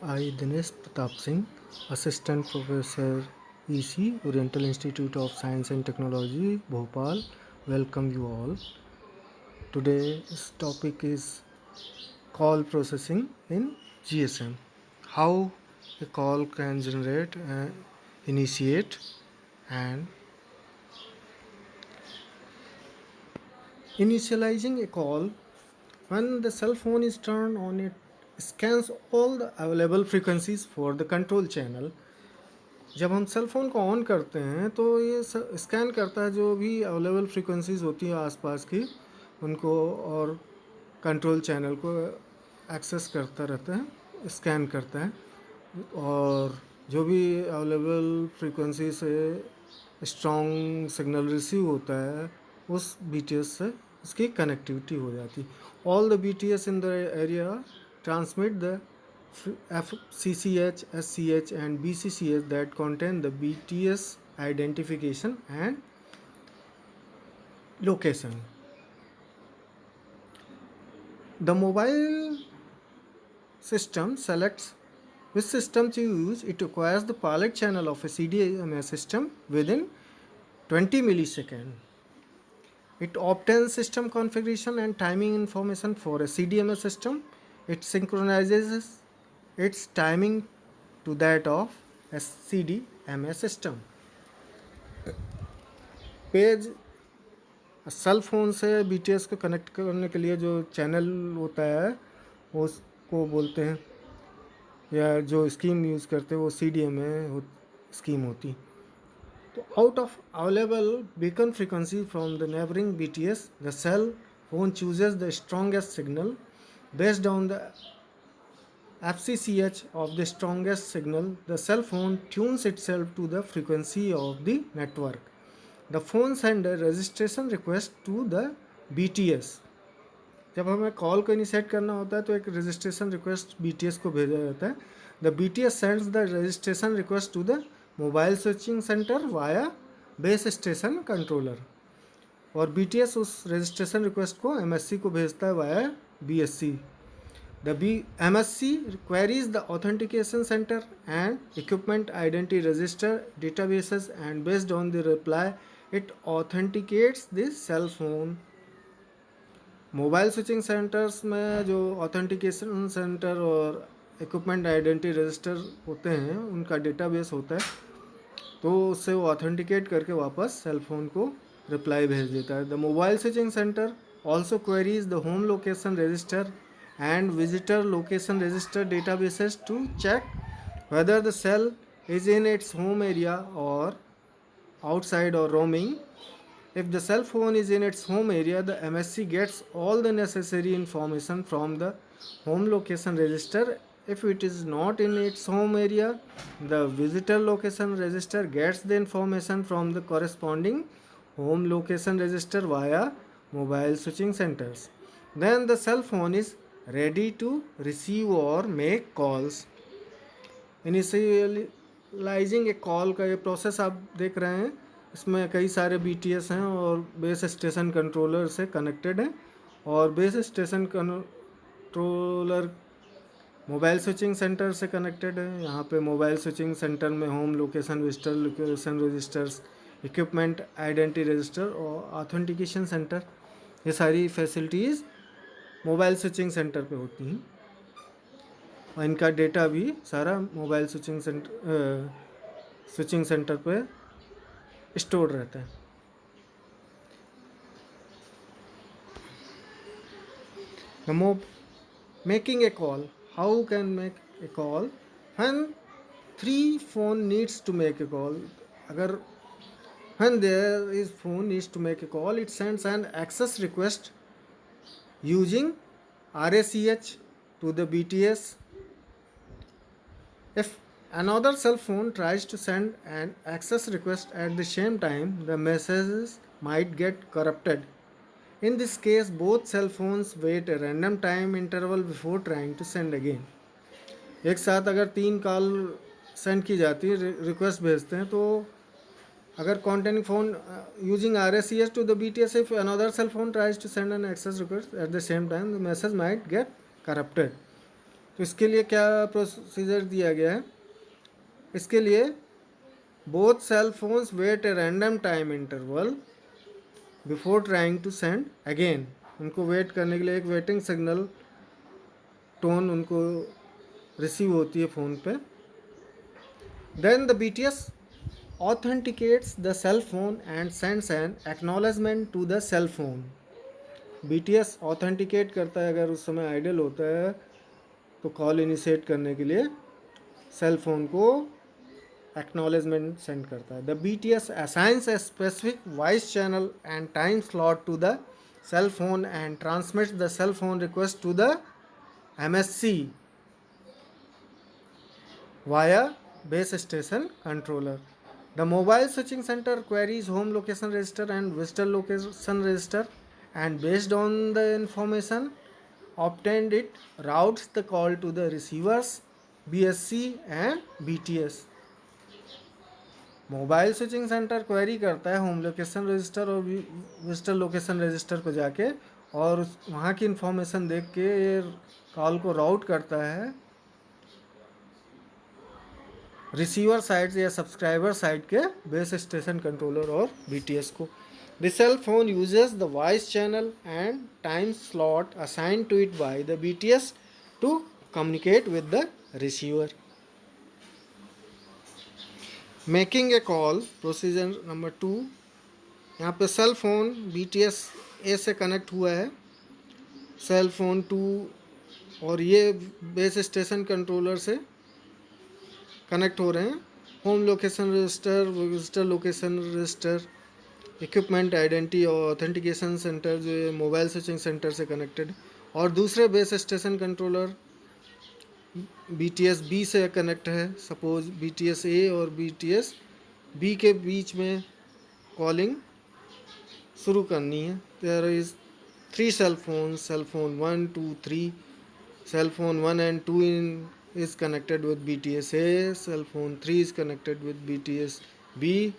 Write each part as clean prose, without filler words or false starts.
I, Dinesh Pratap Singh, Assistant Professor EC, Oriental Institute of Science and Technology, Bhopal, welcome you all. Today's topic is call processing in GSM. How a call can generate, initiate, and initializing a call. When the cell phone is turned on, it scans all the available frequencies for the control channel. जब हम cell phone को on करते हैं तो ये scan करता है जो भी अवेलेबल फ्रीक्वेंसीज होती हैं आसपास की उनको, और कंट्रोल चैनल को एक्सेस करता रहता है, स्कैन करता है, और जो भी अवेलेबल फ्रीक्वेंसी से स्ट्रॉन्ग सिग्नल रिसीव होता है उस BTS से उसकी कनेक्टिविटी हो जाती। All the BTS in the area transmit the FCCH, SCH and BCCH that contain the BTS identification and location. The mobile system selects which system to use. It acquires the pilot channel of a CDMA system within 20 milliseconds. It obtains system configuration and timing information for a CDMA system. It synchronizes its timing to that of a CDMA system. Page cell phone से BTS को connect करने के लिए जो channel होता है वो उसको बोलते हैं, या जो स्कीम यूज़ करते हैं वो CDMA स्कीम होती। तो out of available beacon frequency from the neighbouring BTS, the cell phone chooses the strongest signal based on the FCCH of the strongest signal. The cell phone tunes itself to the frequency of the network. The phone sends a registration request to the BTS. जब हमें call को initiate करना होता है तो एक registration request BTS को भेजा जाता है. The BTS sends the registration request to the mobile switching centre via base station controller, और BTS उस रजिस्ट्रेशन रिक्वेस्ट को MSC को भेजता है via BSC. The MSC queries the authentication center and equipment identity register databases, and based on the reply it authenticates the cell phone. Mobile switching centres में जो authentication centre और equipment identity register होते हैं उनका database होता है, तो उससे वो ऑथेंटिकेट करके वापस सेल फोन को रिप्लाई भेज देता है. The mobile switching centre also queries the home location register and visitor location register databases to check whether the cell is in its home area or outside or roaming. If the cell phone is in its home area, the MSC gets all the necessary information from the home location register. If it is not in its home area, the visitor location register gets the information from the corresponding home location register via mobile switching centers. Then the cell phone is ready to receive or make calls. Initialising A call का ये process आप देख रहे हैं, इसमें कई सारे BTS हैं और बेस स्टेशन कंट्रोलर से कनेक्टेड हैं, और base station controller mobile switching centre से कनेक्टेड है. यहाँ पे मोबाइल स्विचिंग सेंटर में home location visitor location registers, equipment identity register और ऑथेंटिकेशन सेंटर, ये सारी फैसिलिटीज़ मोबाइल स्विचिंग सेंटर पे होती हैं, और इनका डेटा भी सारा मोबाइल स्विचिंग सेंटर पे स्टोर रहता है. Making a call. How can make a call when 3 phone needs to make a call. अगर when there is phone needs to make a call, it sends an access request using RACH to the BTS. If another cell phone tries to send an access request at the same time, the messages might get corrupted. In this case, both cell phones wait a random time interval before trying to send again. एक साथ अगर 3 call send की जाती है, request भेजते हैं, तो अगर containing phone using RACH to the BTS, if another cell phone tries to send an access request at the same time, the message might get corrupted. तो इसके लिए क्या प्रोसीजर दिया गया है, इसके लिए both cell phones wait a random time interval before trying to send again. उनको वेट करने के लिए एक वेटिंग सिग्नल टोन उनको रिसीव होती है फ़ोन पे। Then the BTS authenticates the cell phone and sends an acknowledgement to the cell phone। BTS authenticate करता है, अगर उस समय आइडल होता है तो कॉल इनिशिएट करने के लिए सेल फोन को एक्नॉलेजमेंट सेंड करता है। The BTS assigns a specific voice channel and time slot to the cell phone and transmits the cell phone request to the MSC via base station controller। The mobile switching center queries home location register and visitor location register, and based on the information obtained it routes the call to the receivers BSC and BTS। Mobile switching centre query करता है home location register और visitor location register पर जाके, और वहाँ की information देख के ये कॉल को राउट करता है रिसीवर साइड या सब्सक्राइबर साइड के बेस स्टेशन कंट्रोलर और BTS को। The cell phone uses the voice channel and time slot assigned to it by the BTS to communicate with the receiver. Making a call procedure number 2। यहाँ पे cell phone BTS A से connect हुआ है, cell phone 2 और ये base station controller से connect हो रहे हैं। Home location register, visitor location register, equipment identity और ऑथेंटिकेशन सेंटर जो ये मोबाइल स्विचिंग सेंटर से कनेक्टेड, और दूसरे base station controller BTS B से कनेक्ट है। सपोज BTS A और BTS B के बीच में कॉलिंग शुरू करनी है। There is 3 cell phone 1, 2, 3। Cell phone 1 and 2 is connected with BTS A, cell phone 3 is connected with BTS B।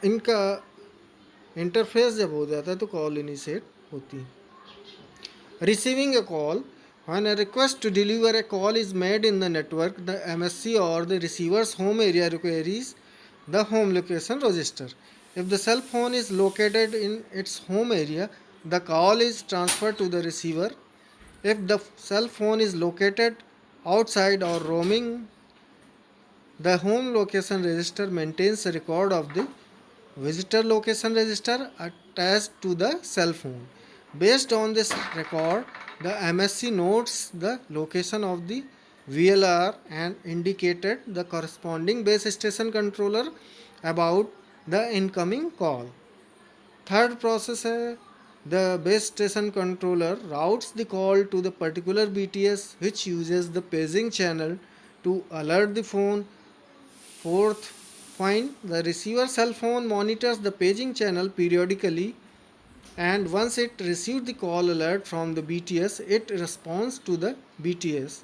इनका interface जब हो जाता है तो कॉल इनिशिएट होती है। Receiving a call, when a request to deliver a call is made in the network, the MSC or the receiver's home area queries the home location register। If the cell phone is located in its home area, the call is transferred to the receiver। If the cell phone is located outside or roaming, the home location register maintains a record of the visitor location register attached to the cell phone। Based on this record, the MSC notes the location of the VLR and indicated the corresponding base station controller about the incoming call। Third process है, the base station controller routes the call to the particular BTS which uses the paging channel to alert the phone। Fourth point, the receiver cell phone monitors the paging channel periodically, and once it receives the call alert from the BTS, it responds to the BTS।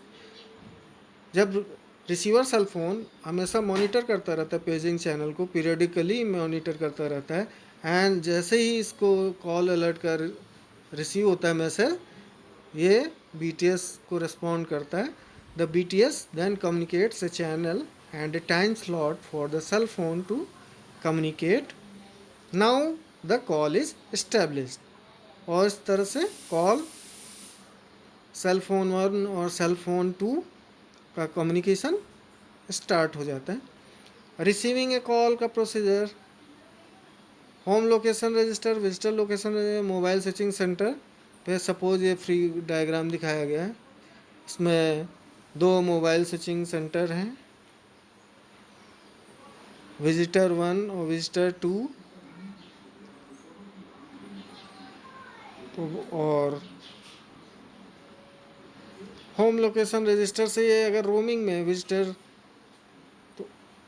जब receiver cell phone हमेशा monitor करता रहता है paging channel को, periodically monitor करता रहता है, and जैसे ही इसको कॉल अलर्ट का रिसीव होता है मैसेज, ये BTS को रिस्पॉन्ड करता है। The BTS then communicates a channel and a time slot for the cell phone to communicate। Now the call is established। और इस तरह से कॉल सेल फोन 1 और सेल फोन 2 का कम्युनिकेशन स्टार्ट हो जाता है। रिसीविंग ए कॉल का procedure, home location register, visitor location, mobile switching centre पे सपोज ये फ्री डायग्राम दिखाया गया है। इसमें 2 मोबाइल स्विचिंग सेंटर हैं, विजिटर 1 और विजिटर 2, और होम लोकेशन रजिस्टर से ये अगर रोमिंग में विजिटर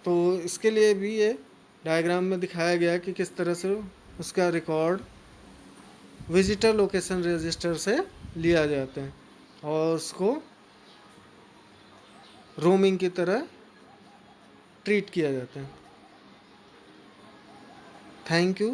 तो इसके लिए भी ये डायग्राम में दिखाया गया कि किस तरह से उसका रिकॉर्ड विजिटर लोकेशन रजिस्टर से लिया जाता है और उसको रोमिंग की तरह ट्रीट किया जाता है। Thank you.